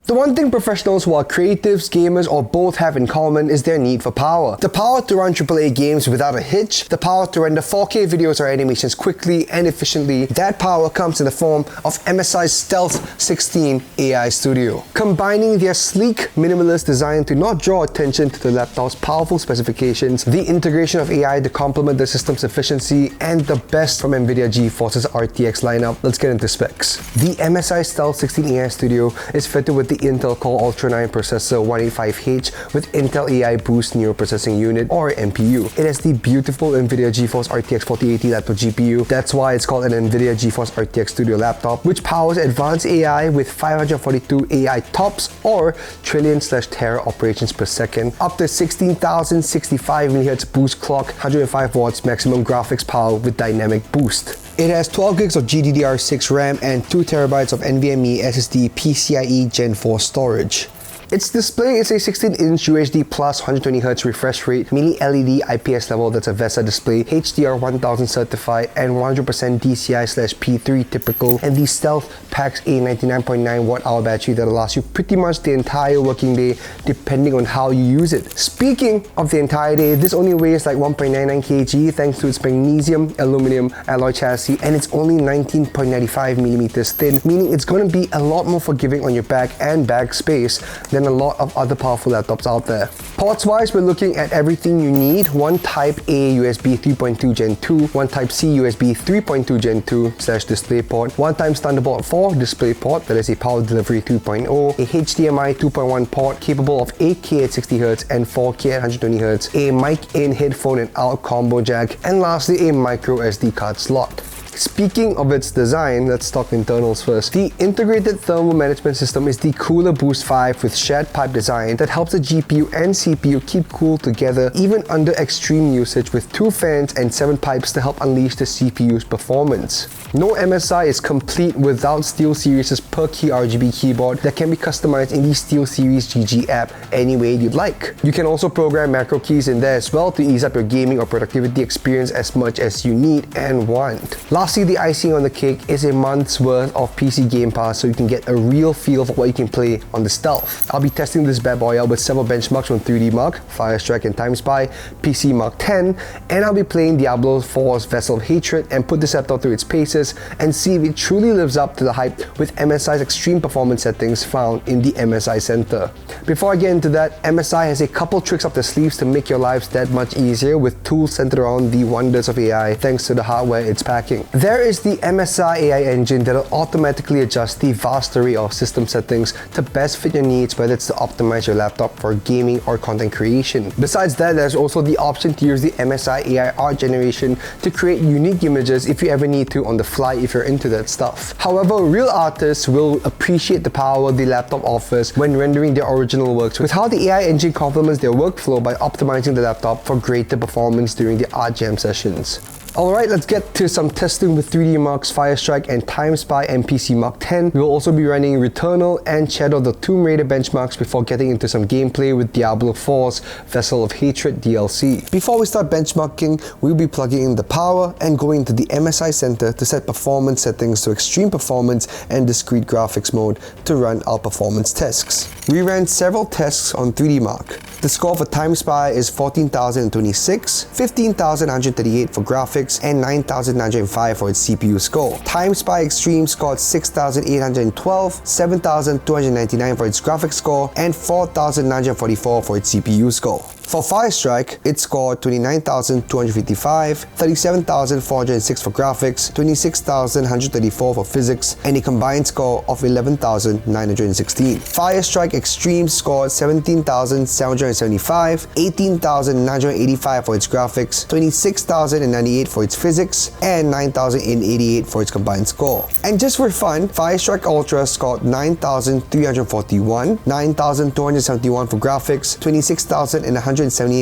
The one thing professionals who are creatives, gamers, or both have in common is their need for power. The power to run AAA games without a hitch, the power to render 4K videos or animations quickly and efficiently. That power comes in the form of MSI Stealth 16 AI Studio. Combining their sleek, minimalist design to not draw attention to the laptop's powerful specifications, the integration of AI to complement the system's efficiency, and the best from NVIDIA GeForce's RTX lineup. Let's get into specs. The MSI Stealth 16 AI Studio is fitted with the Intel Core Ultra 9 processor 185H with Intel AI Boost Neural Processing Unit or MPU. It has the beautiful NVIDIA GeForce RTX 4080 laptop GPU. That's why it's called an NVIDIA GeForce RTX Studio laptop, which powers advanced AI with 542 AI TOPS or trillion/tera operations per second, up to 16,065 MHz boost clock, 105 watts maximum graphics power with dynamic boost. It has 12 gigs of GDDR6 RAM and 2 TB of NVMe SSD PCIe Gen 4 storage. Its display is a 16-inch UHD plus 120Hz refresh rate, mini LED IPS level that's a VESA display, HDR 1000 certified, and 100% DCI/P3 typical, and the Stealth packs a 99.9 watt-hour battery that lasts you pretty much the entire working day depending on how you use it. Speaking of the entire day, this only weighs like 1.99 kg thanks to its magnesium aluminum alloy chassis, and it's only 19.95mm thin, meaning it's going to be a lot more forgiving on your back and bag space than a lot of other powerful laptops out there. Ports wise, we're looking at everything you need. One Type A USB 3.2 Gen 2, one Type C USB 3.2 Gen 2 / DisplayPort, one times Thunderbolt 4 DisplayPort that is a Power Delivery 2.0, a HDMI 2.1 port capable of 8K at 60Hz and 4K at 120Hz, a mic in, headphone and out combo jack, and lastly a micro SD card slot. Speaking of its design, let's talk internals first. The integrated thermal management system is the Cooler Boost 5 with shared pipe design that helps the GPU and CPU keep cool together even under extreme usage, with 2 fans and 7 pipes to help unleash the CPU's performance. No MSI is complete without Steelseries' per-key RGB keyboard that can be customized in the Steelseries GG app any way you'd like. You can also program macro keys in there as well to ease up your gaming or productivity experience as much as you need and want. Lastly, the icing on the cake is a month's worth of PC Game Pass so you can get a real feel for what you can play on the Stealth. I'll be testing this bad boy out with several benchmarks from 3DMark, Firestrike and TimeSpy, PCMARK 10, and I'll be playing Diablo 4's Vessel of Hatred and put this laptop through its paces and see if it truly lives up to the hype with MSI's extreme performance settings found in the MSI Center. Before I get into that, MSI has a couple tricks up their sleeves to make your lives that much easier with tools centered around the wonders of AI thanks to the hardware it's packing. There is the MSI AI engine that will automatically adjust the vast array of system settings to best fit your needs, whether it's to optimize your laptop for gaming or content creation. Besides that, there's also the option to use the MSI AI art generation to create unique images if you ever need to on the fly if you're into that stuff. However, real artists will appreciate the power the laptop offers when rendering their original works with how the AI engine complements their workflow by optimizing the laptop for greater performance during the art jam sessions. Alright, let's get to some testing with 3DMark's Firestrike and TimeSpy and PCMARK 10. We'll also be running Returnal and Shadow of the Tomb Raider benchmarks before getting into some gameplay with Diablo 4's Vessel of Hatred DLC. Before we start benchmarking, we'll be plugging in the power and going to the MSI Center to set performance settings to extreme performance and discrete graphics mode to run our performance tests. We ran several tests on 3DMark. The score for TimeSpy is 14,026, 15,138 for graphics, and 9,905 for its CPU score. TimeSpy Extreme scored 6,812, 7,299 for its graphics score, and 4,944 for its CPU score. For Firestrike, it scored 29,255, 37,406 for graphics, 26,134 for physics, and a combined score of 11,916. Firestrike Extreme scored 17,775, 18,985 for its graphics, 26,098 for its physics, and 9,088 for its combined score. And just for fun, Firestrike Ultra scored 9,341, 9,271 for graphics, 26,178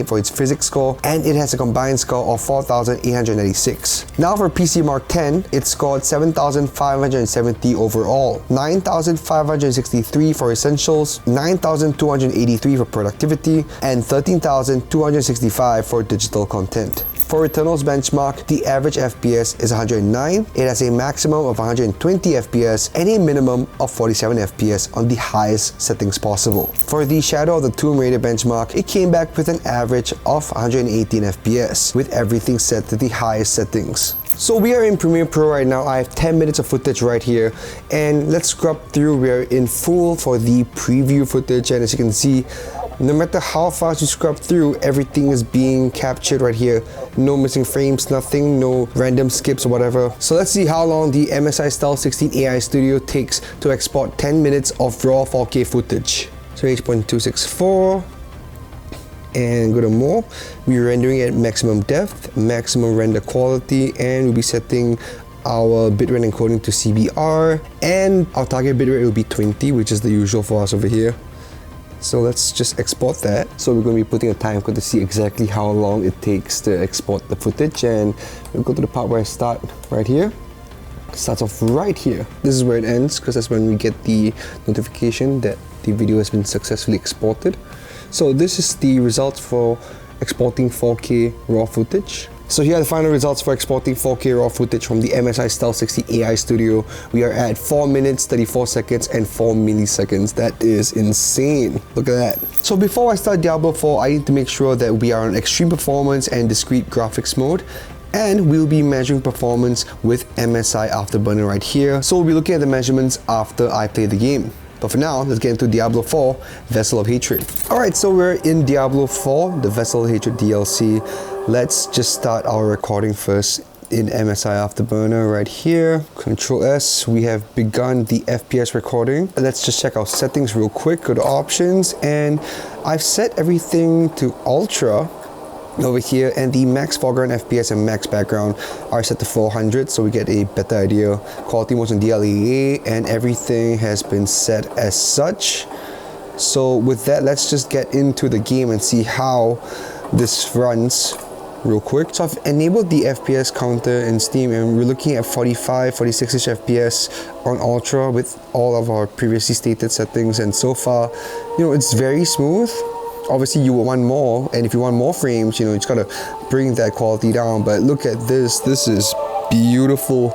for its physics score, and it has a combined score of 4,896. Now for PCMARK 10, it scored 7,570 overall, 9,563 for essentials, 9,283 for productivity, and 13,265 for digital content. For RETURNAL's benchmark, the average FPS is 109. It has a maximum of 120 FPS and a minimum of 47 FPS on the highest settings possible. For the Shadow of the Tomb Raider benchmark, it came back with an average of 118 FPS, with everything set to the highest settings. So we are in Premiere Pro right now. I have 10 minutes of footage right here, and let's scrub through. We're in full for the preview footage, and as you can see, no matter how fast you scrub through, everything is being captured right here. No missing frames, nothing, no random skips or whatever. So let's see how long the MSI Stealth 16 AI Studio takes to export 10 minutes of raw 4K footage. So H.264. And go to more. We're rendering at maximum depth, maximum render quality, and we'll be setting our bitrate encoding to CBR, and our target bitrate will be 20, which is the usual for us over here. So let's just export that. So we're going to be putting a time code to see exactly how long it takes to export the footage, and we'll go to the part where I start right here. It starts off right here. This is where it ends, because that's when we get the notification that the video has been successfully exported. So this is the results for exporting 4K raw footage. So here are the final results for exporting 4K raw footage from the MSI Stealth 16 AI Studio. We are at 4 minutes, 34 seconds, and 4 milliseconds. That is insane. Look at that. So before I start Diablo 4, I need to make sure that we are on extreme performance and discrete graphics mode. And we'll be measuring performance with MSI Afterburner right here. So we'll be looking at the measurements after I play the game. But for now, let's get into Diablo 4, Vessel of Hatred. Alright, so we're in Diablo 4, the Vessel of Hatred DLC. Let's just start our recording first in MSI Afterburner right here. Control S, we have begun the FPS recording. Let's just check our settings real quick, go to options, and I've set everything to Ultra over here, and the max foreground FPS and max background are set to 400, so we get a better idea. Quality modes on DLEA, and everything has been set as such. So with that, let's just get into the game and see how this runs real quick. So I've enabled the FPS counter in Steam, and we're looking at 45, 46ish FPS on Ultra with all of our previously stated settings, and so far, you know, it's very smooth. Obviously you will want more, and if you want more frames, you know, you just gotta bring that quality down. But look at this, this is beautiful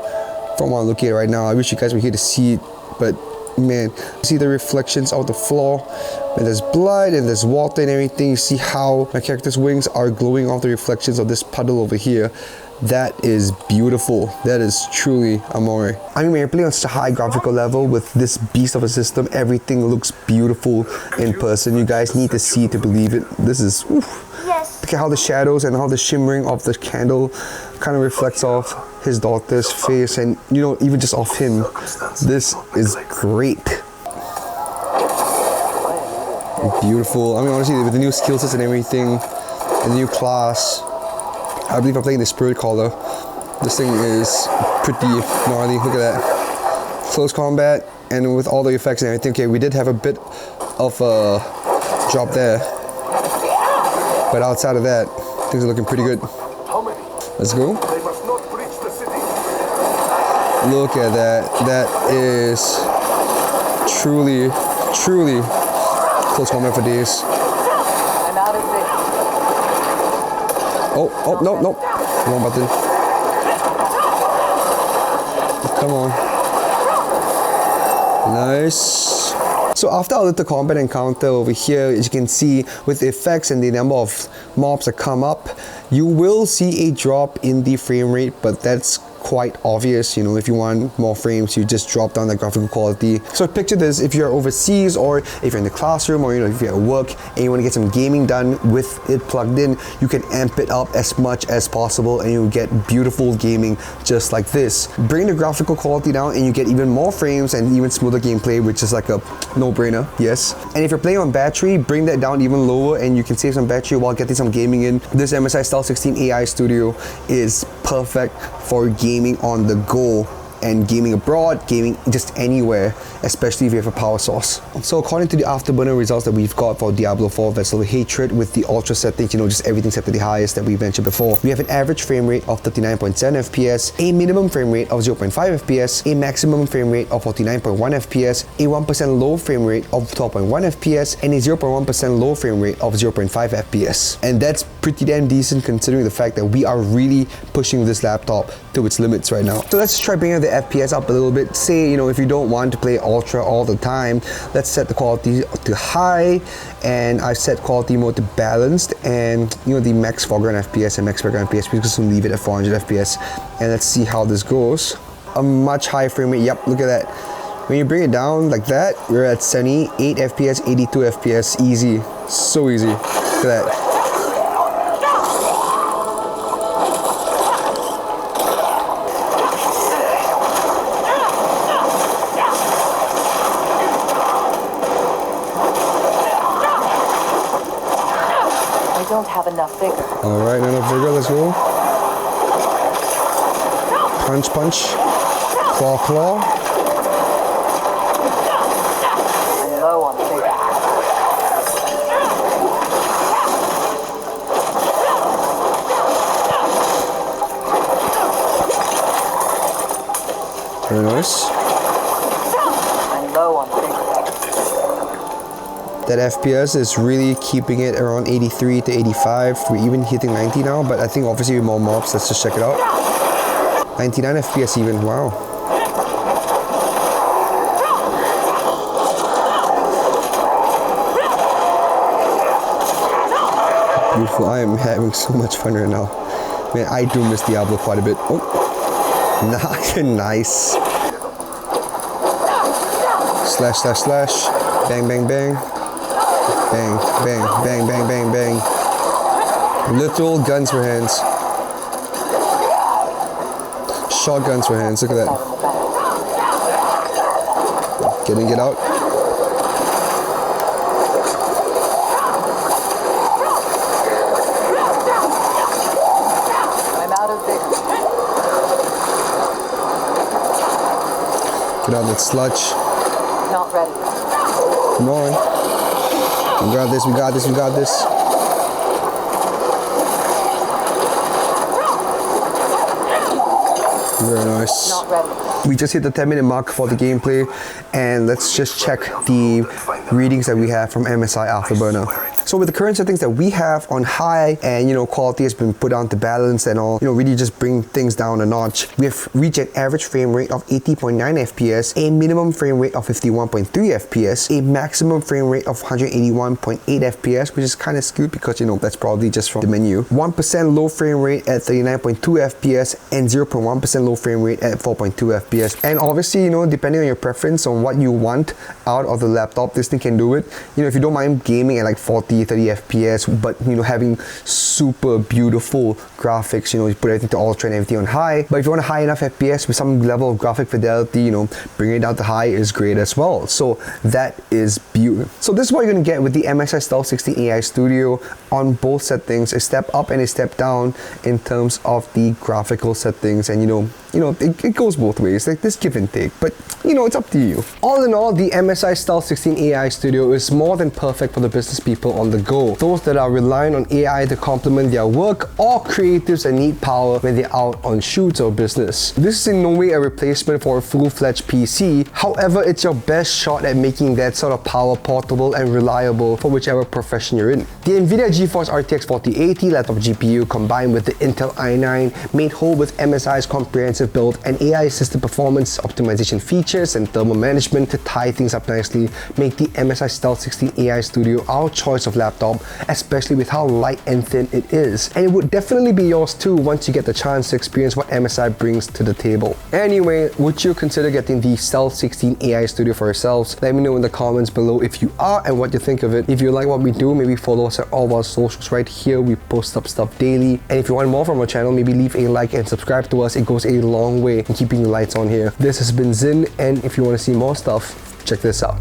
from what I'm looking at right now. I wish you guys were here to see it, but man, see the reflections of the floor, and there's blood and there's water and everything. You see how my character's wings are glowing off the reflections of this puddle over here. That is beautiful. That is truly amore. I mean, when you're playing on such a high graphical level with this beast of a system, everything looks beautiful in person. You guys need to see to believe it. This is, oof. Yes. Look at how the shadows and how the shimmering of the candle kind of reflects off his daughter's face, and you know, even just off him. This is great. Beautiful. I mean, honestly, with the new skill sets and everything, and the new class, I believe I'm playing the Spirit Caller. This thing is pretty gnarly. Look at that. Close combat, and with all the effects and everything. Okay, we did have a bit of a drop there, but outside of that, things are looking pretty good. Let's go. Look at that. That is truly, truly close combat for days. Oh, no. Wrong button. Come on. Nice. So after our little combat encounter over here, as you can see, with the effects and the number of mobs that come up, you will see a drop in the frame rate, but that's quite obvious. You know, if you want more frames, you just drop down the graphical quality. So picture this: if you're overseas, or if you're in the classroom, or you know, if you're at work and you want to get some gaming done with it plugged in, you can amp it up as much as possible, and you get beautiful gaming just like this. Bring the graphical quality down, and you get even more frames and even smoother gameplay, which is like a no-brainer. Yes. And if you're playing on battery, bring that down even lower, and you can save some battery while getting some gaming in. This MSI Stealth 16 AI Studio is perfect for gaming on the go and gaming abroad, gaming just anywhere, especially if you have a power source. So according to the Afterburner results that we've got for Diablo 4 Vessel of Hatred with the Ultra settings, you know, just everything set to the highest that we mentioned before, we have an average frame rate of 39.7 FPS, a minimum frame rate of 0.5 FPS, a maximum frame rate of 49.1 FPS, a 1% low frame rate of 12.1 FPS, and a 0.1% low frame rate of 0.5 FPS. And that's pretty damn decent considering the fact that we are really pushing this laptop to its limits right now. So let's try bringing the FPS up a little bit. Say, you know, if you don't want to play ultra all the time, let's set the quality to high, and I've set quality mode to balanced, and you know, the max foreground FPS and max background FPS, we're just gonna leave it at 400 FPS, and let's see how this goes. A much higher frame rate, yep, look at that. When you bring it down like that, we're at 78 FPS, 82 FPS, easy, so easy, look at that. Don't have enough vigor. All right, enough vigor, let's go. Punch, punch. Claw, claw. I'm low on vigor. Very nice. I'm low on vigor. That FPS is really keeping it around 83 to 85. We're even hitting 90 now, but I think obviously with more mobs, let's just check it out. 99 FPS even, wow. Beautiful, I am having so much fun right now. Man, I do miss Diablo quite a bit. Oh, nice. Slash, slash, slash. Bang, bang, bang. Bang, bang, bang, bang, bang, bang. Literal guns for hands. Shotguns for hands, look at that. Get out. I'm out of vigor. Get out that sludge. Not ready. Come on. We got this, we got this, we got this. Very nice. Not ready. We just hit the 10-minute mark for the gameplay, and let's just check the readings that we have from MSI Afterburner. So with the current settings that we have on high, and you know, quality has been put down to balance and all, you know, really just bring things down a notch. We have reached an average frame rate of 80.9 FPS, a minimum frame rate of 51.3 FPS, a maximum frame rate of 181.8 FPS, which is kind of skewed because, you know, that's probably just from the menu. 1% low frame rate at 39.2 FPS, and 0.1% low frame rate at 4.2 FPS. And obviously, you know, depending on your preference on what you want out of the laptop, this thing can do it. You know, if you don't mind gaming at like 40, 30 FPS, but you know, having super beautiful graphics, you know, you put everything to ultra and everything on high. But if you want a high enough FPS with some level of graphic fidelity, you know, bringing it down to high is great as well. So that is beautiful. So this is what you're gonna get with the MSI Stealth 16 AI Studio on both settings, a step up and a step down in terms of the graphical settings. And you know, it goes both ways, like this give and take, but you know, it's up to you. All in all, the MSI Stealth 16 AI Studio is more than perfect for the business people on the go, those that are relying on AI to complement their work, or creatives that need power when they're out on shoots or business. This is in no way a replacement for a full-fledged PC, however, it's your best shot at making that sort of power portable and reliable for whichever profession you're in. The NVIDIA GeForce RTX 4080 laptop GPU combined with the Intel i9 made whole with MSI's comprehensive build and AI-assisted performance optimization features and thermal management to tie things up nicely make the MSI Stealth 16 AI Studio our choice of laptop, especially with how light and thin it is. And it would definitely be yours too once you get the chance to experience what MSI brings to the table. Anyway, would you consider getting the Stealth 16 AI Studio for yourselves? Let me know in the comments below if you are and what you think of it. If you like what we do, maybe follow us at all of our socials right here. We post up stuff daily. And if you want more from our channel, maybe leave a like and subscribe to us. It goes a long way in keeping the lights on here. This has been Zin, and if you want to see more stuff, check this out.